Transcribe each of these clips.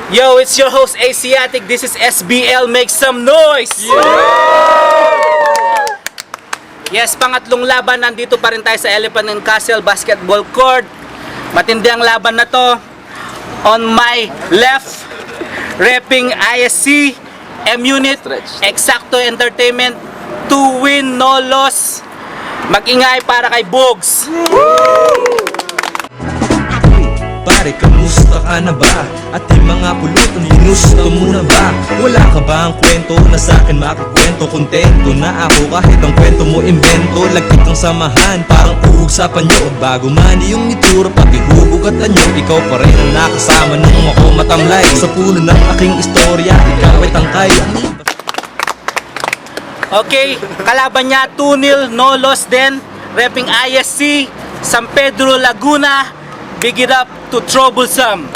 Yo, it's your host Asiatic. This is SBL. Make some noise! Yes, pangatlong laban. Nandito pa rin tayo sa Elephant and Castle Basketball Court. Matindi ang laban na to. On my left, repping ISC, M-Unit, Exacto Entertainment, 2 win, no loss. Mag-ingay para kay Bogs. Pare, kamusta ka na ba? At yung mga pulutan, ginusto mo na ba? Wala ka ba ang kwento na sa akin makikwento? Kontento na ako kahit ang kwento mo invento. Lagkit ang samahan, parang uhog sa panyo. Bago man yung itura, pati hubog at anyo. Ikaw pa rin ang nakasama nung ako matamlay. Sa puno ng aking istorya, ikaw ay tangkay. Okay, kalaban niya 2-0, no loss din. Repping ISC, San Pedro, Laguna. Big it up to Troublesome.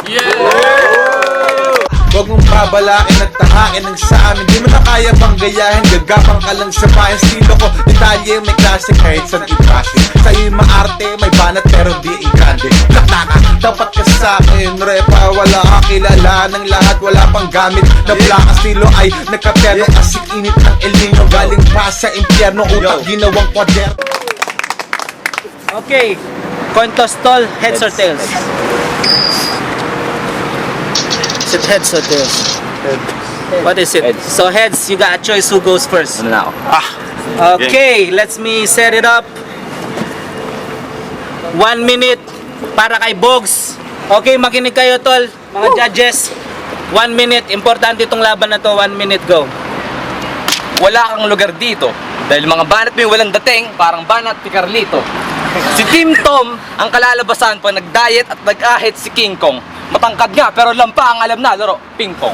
Huwag mong babalakin at tahakin ng sa amin. Di mo na kaya bang gayahin, gagapang ka lang sa bayan. Stilo ko, detalye, may klase kahit saan ipasok. Sa'yo'y maarte, may banat pero di ikande. Laknaka, dapat ka sa'kin, repa. Wala ka kilala ng lahat, wala pang gamit na plaka. Stilo ay nagkapiano, asik init ng El Nino. Galing pa sa impyerno, utak ginawang kwader. Okay, coin toss tall, heads or tails? Is it heads or tails? What is it? Heads. So heads, you got a choice who goes first. Ano na ako? Okay, let's me set it up. 1 minute para kay Bogs. Okay, makinig kayo tol, mga judges. 1 minute, importante itong laban na to. 1 minute, go. Wala kang lugar dito. Dahil mga banat mo yung walang dating, parang banat ni Carlito. Si Team Tom, ang kalalabasan pa nag-diet at nag-ahit si King Kong. Matangkad nga pero lampa ang alam na laro, ping pong.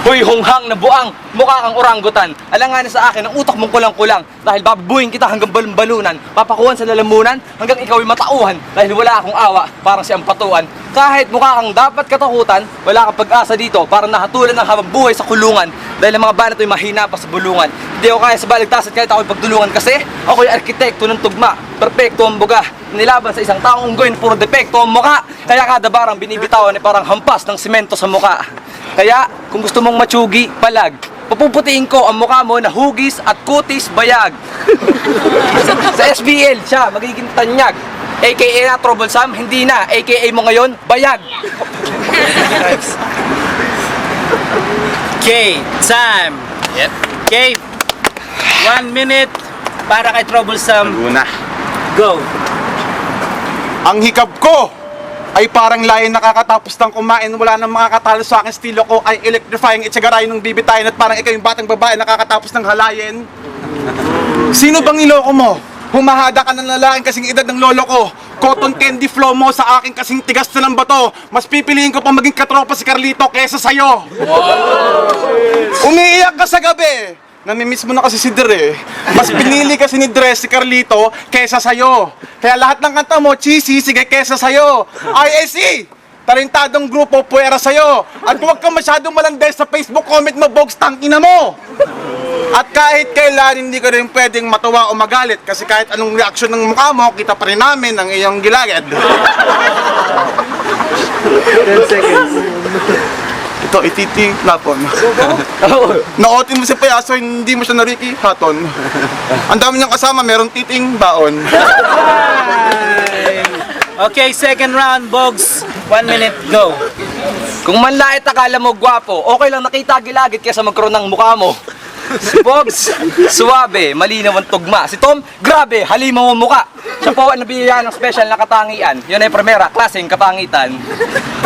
Huy hunghang na buang, mukha kang orangutan. Alanganin sa akin ang utak mong kulang-kulang. Dahil babubuhin kita hanggang balon-balunan. Papakuhan sa lalamunan hanggang ikaw ay matauhan. Dahil wala akong awa, parang siyang patuan. Kahit mukha kang dapat katakutan, wala kang pag-asa dito. Parang nahatulan ng habang buhay sa kulungan. Dahil ang mga banat ay mahina pa sa bulungan. Hindi ako kaya sa baligtasan kahit ako'y pagdulungan. Kasi ako'y arkitekto ng tugma. Perpekto ang buga. Nilaban sa isang taong unggoy, puro depekto ang muka. Kaya kada barang binibitawan ay parang hampas ng simento sa muka. Kaya kung gusto mong matsugi, palag. Papuputiin ko ang mukha mo na hugis at kutis bayag. Sa SBL siya magiging tanyag. AKA na Troublesome, hindi na. AKA mo ngayon, bayag. Okay, time. Yep. Okay, 1 minute para kay Troublesome. Una. Go. Ang hikab ko ay parang layan nakakatapos ng kumain. Wala nang makakatalo sa akin. Stilo ko ay electrifying, itsagaray nung bibitayin. At parang ikaw yung batang babae nakakatapos ng halayin. Sino bang niloko mo? Humahada ka ng lalaking kasing edad ng lolo ko. Cotton candy flow mo sa akin kasing tigas na ng bato. Mas pipiliin ko pa maging katropa si Carlito kesa sa'yo. Umiiyak ka sa gabi. Namimiss mo na kasi si Dre. Mas pinili kasi ni Dre si Carlito kesa sa'yo. Kaya lahat ng kanta mo, cheesy, sige kesa sa'yo. ISC! Talentadong grupo, puwera sa'yo. At huwag ka masyadong malanday sa Facebook comment mo, Bogs, tangina mo. At kahit kailan hindi ka rin pwedeng matawa o magalit. Kasi kahit anong reaksyon ng mukha mo, kita pa rin namin ang iyong gilagad. 10 seconds. Ito, ititi lapon. Naotin mo si Payaso, hindi mo siya nariki, haton. Ang dami niyang kasama, merong titing baon. Okay, second round, Bogs. 1 minute, go. Kung manlait akala mo gwapo, okay lang nakita gilagid kaysa magkaroon ng mukha mo. Si Bogs, suwabe, malinaw ang tugma. Si Tom, grabe, halimaw ang muka. Siya po ang nabiyayaan ng special na katangian. Yun ay primera, klaseng kapangitan.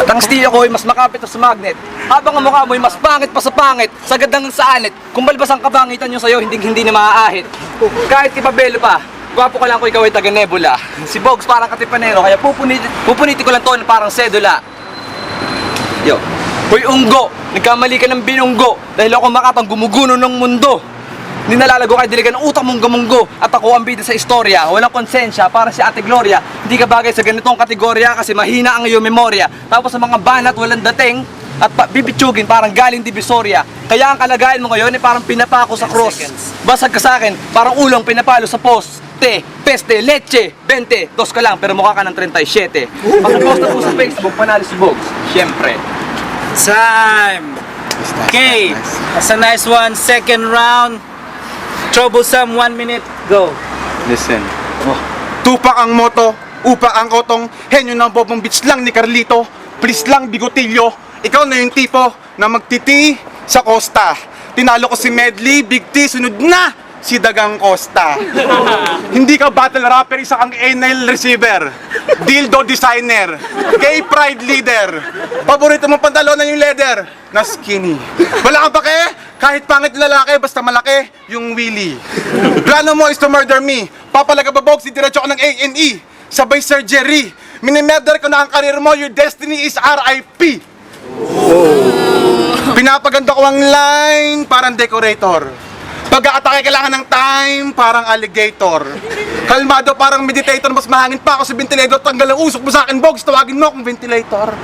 At ang estilo ko ay mas makapit sa magnet. Habang ang mukha mo ay mas pangit pa sa pangit, sagad ng sa anit. Kung balbas ang kapangitan nyo sa'yo, hindi na maaahit. Kahit kipabelo pa, gwapo ka lang kung ikaw ay taga-nebula. Si Bogs parang katipanero, kaya pupuniti ko lang to na parang sedula. Yo. Hoy unggo, nagkamali ka ng binunggo dahil ako makapang gumuguno ng mundo. Ninalalago kay diligan ng utak mong gamunggo. At ako ang bida sa istorya, walang konsensya para si Ate Gloria. Hindi ka bagay sa ganitong kategorya kasi mahina ang iyong memorya. Tapos sa mga banat walang dating at bibitsugin parang galing Divisoria. Kaya ang kalagayan mo ngayon ay parang pinapako sa cross. Basag ka sa akin, parang ulang pinapalo sa post. Peste, leche, 20, dos ka lang pero mukha ka ng 37. Pag-post na po sa Facebook, panalo si Bogs. Siyempre. Time. Okay. That's a nice one. Second round. Troublesome. 1 minute. Go. Listen. Tupak ang moto, upa ang otong, henyo ng bobong beach lang ni Carlito. Please lang, bigotilyo. Ikaw na yung tipo na magtiti sa Costa. Tinalo ko si Medley, Big T, sunod na si Dagang Costa. Hindi ka battle rapper, isa kang anal receiver. Dildo designer. Gay pride leader. Paborito mong pantalon na yung leather na skinny. Wala kang pake? Kahit pangit na lalaki, basta malaki yung willy. Plano mo is to murder me. Papalaga babog, si diretso ko ng A&E. Sabay surgery. Minimurder ko na ang karir mo, your destiny is RIP. Pinapaganda ko ang line, parang decorator. Pag-aatake kailangan ng time, parang alligator. Kalmado, parang meditator, mas mahangin pa ako sa ventilator. Tanggal ang usok mo sa akin, Bogs, tawagin mo akong ventilator.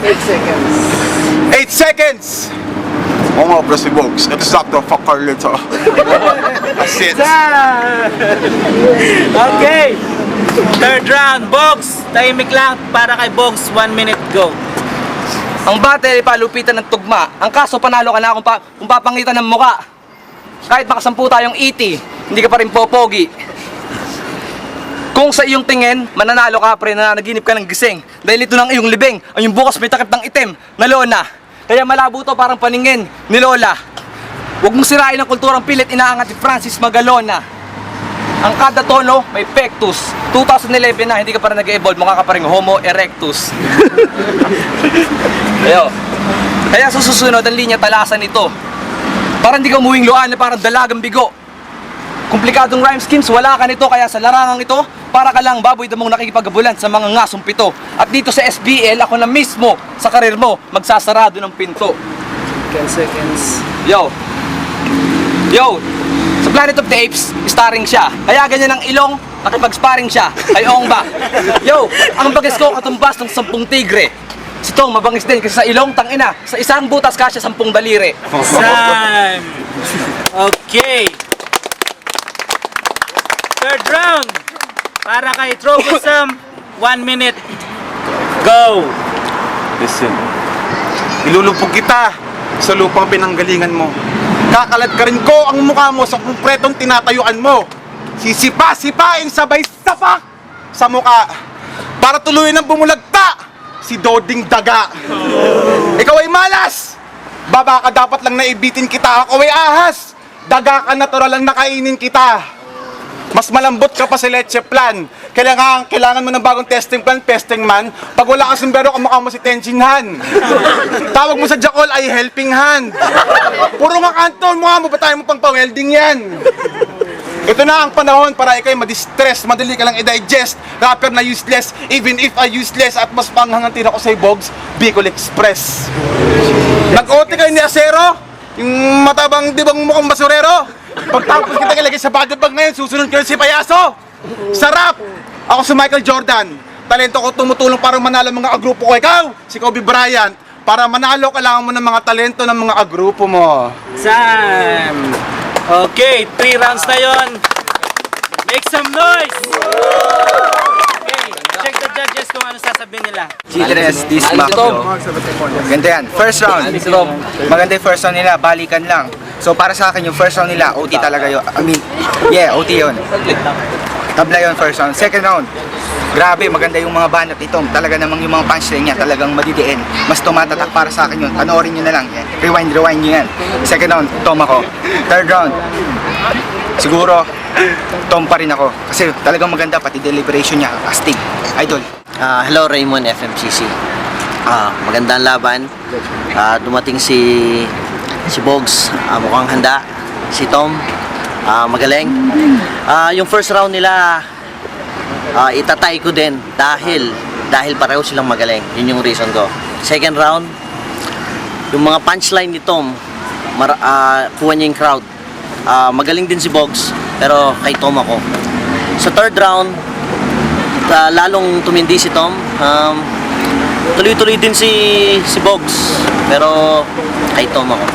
8 seconds. 8 seconds! Oo nga, bro, si Bogs. Exacto, fuck Carlito. That's it. Okay. Third round. Bogs. Tahimik lang para kay Bogs. 1 minute. Go. Ang battle, palupitan ng tugma. Ang kaso, panalo ka na kung papangitan ng muka. Kahit makasampu tayong iti, hindi ka pa rin popogi. Kung sa iyong tingin, mananalo ka pre na naginip ka ng gising. Dahil ito ng iyong libing, ang iyong bukas may takip ng itim na lona. Kaya malabo to parang paningin ni Lola. Huwag mong sirain ang kulturang pilit inaangat ni Francis Magalona. Ang kada tono may pectus. 2011 na, hindi ka pa rin nag-evolve, mukha ka pa rin Homo erectus. Kaya sa susunod ang linya talasan ito. Para hindi ka umuwing luan na parang dalagang bigo. Komplikadong rhyme schemes, wala ka nito, kaya sa larangang ito, para ka lang baboy damong nakikipagabulan sa mga ngasong pito. At dito sa SBL, ako na mismo sa karir mo, magsasarado ng pinto. 10 seconds. Yo! Sa Planet of the Apes, starring siya. Kaya ganyan ang ilong, nakipag-sparring siya. Kay Ong ba? Yo! Ang bagis ko katumbas ng 10 tigre. Si Tong mabangis din kasi sa ilong, tangina. Sa isang butas kasya 10 daliri. Time. Okay. Third round. Para kay Troublesome. 1 minute. Go. Listen. Ilulupog kita sa lupang pinanggalingan mo. Kakalat ka rin ko ang mukha mo sa kumpretong tinatayuan mo. Sisipa-sipain sabay sapak sa mukha. Para tuluyan ng bumulagta si Doding Daga. Ikaw ay malas. Baba ka, dapat lang naibitin kita. Ako ay ahas. Daga ka, natural lang nakainin kita. Mas malambot ka pa sa leche plan. Kailangan mo ng bagong testing plan, pesting man. Pag wala kang sombrero, kamukha mo si Tenzin Han. Tawag mo sa Jackal ay helping hand. Puro nga kanton, mukha mo, batayin mo pang pa-welding yan. Ito na ang panahon para ikay madistress, madali ka lang i-digest. Rapper na useless, even if I useless. At mas panghangantin ako sa Bogs, Bicol Express. Nag-OT kayo ni Acero, yung matabang dibang mukhang basurero. Pagtapos kita ilagay sa body bag ngayon, susunod kayo si Payaso. Sarap! Ako si Michael Jordan. Talento ko tumutulong para manalo mga agrupo ko. Ikaw, si Kobe Bryant. Para manalo, kailangan mo ng mga talento ng mga agrupo mo. Time. Okay, 3 rounds na yon. Make some noise. Okay, check the judges kung ano sasabihin nila. Childress, this Macdo. Ganda yan. First round. Maganda yung first round nila, balikan lang. So para sa akin yung first round nila, OT talaga yun. OT yun. Tabla yun first round. Second round, grabe, maganda yung mga banat ito. Talaga namang yung mga punchline niya, talagang madidiin. Mas tumatatak para sa akin yun. Panoorin nyo na lang. Rewind nyo yan. Second round, Tom ako. Third round, siguro, Tom pa rin ako. Kasi talagang maganda, pati deliberation niya, astig. Idol. Hello Raymond FMCC. Magandang laban. Dumating si Bogs, mukhang handa. Si Tom, magaling. Yung first round nila, itatay ko din dahil pareho silang magaling. Yun yung reason ko. Second round, yung mga punchline ni Tom, kuha niya yung crowd. Magaling din si Bogs, pero kay Tom ako. Sa third round, lalong tumindi si Tom. Tuloy-tuloy din si Bogs, pero kay Tom ako.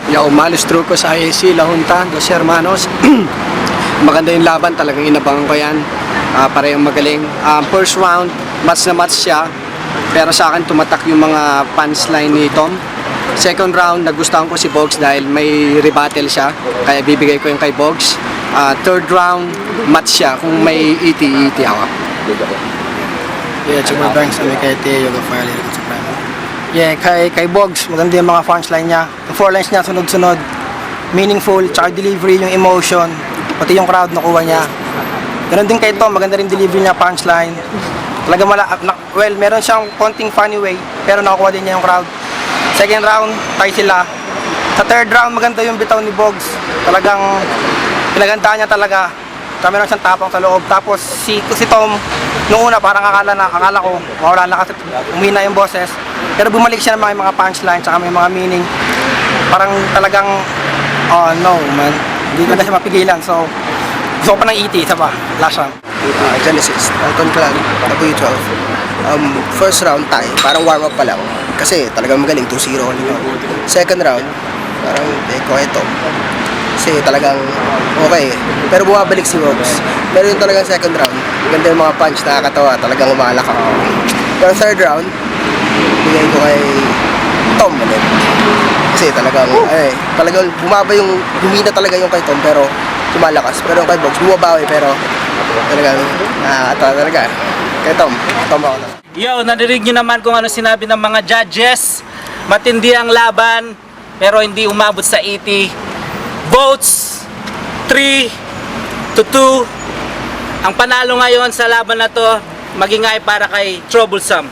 Yo, Malos Truco sa IAC, La Junta, Dos Hermanos. Maganda yung laban, talagang inabangan ko yan. Parehong magaling. First round, match na match siya. Pero sa akin tumatak yung mga punchline ni Tom. Second round, nagustuhan ko si Bogs dahil may rebuttal siya. Kaya bibigay ko yung kay Bogs. Third round, match siya kung may ET ako. Yeah, Chumar Banks, Amikete, Yoga Fire, Lyrical Supremo. Yeah, kay Bogs, maganda yung mga punchline niya. Yung 4 lines niya, sunod-sunod. Meaningful, tsaka delivery, yung emotion, pati yung crowd nakuha niya. Ganon din kay Tom, maganda rin delivery niya, punchline. Talaga well, meron siyang konting funny way, pero nakukuha din niya yung crowd. Second round, tie sila. Sa third round, maganda yung bitaw ni Bogs. Talagang pinagandaan niya talaga. Meron siyang tapang sa loob. Tapos si Tom, noong una parang akala ko, mawala na kasi umina yung boses. Pero bumalik siya ng mga punchline, tsaka may mga meaning. Parang talagang, oh no man, hindi ko na siya mapigilan. So, gusto ko pa ng ET, isa pa, last round. Genesis, Alton Clan, W12. First round tie, parang warm up pa lang. Kasi talagang magaling, 2-0 nila. Second round, parang ko ito. Kasi talagang okay. Pero bumabalik si Bogs. Pero yung talagang second round, ganda yung mga punch, nakakatawa, talagang umalak ako. Pero third round, bigay ko kay Tom ulit. Kasi talagang bumaba yung, humina talaga yung kay Tom, pero tumalakas. Pero kay Bogs, bumabawi, pero talagang nakakatawa talaga. Kay Tom ako na. Yo, narinig nyo naman kung ano sinabi ng mga judges. Matindi ang laban, pero hindi umabot sa 80. Votes 3-2. Ang panalo ngayon sa laban na to, maging ay para kay Troublesome.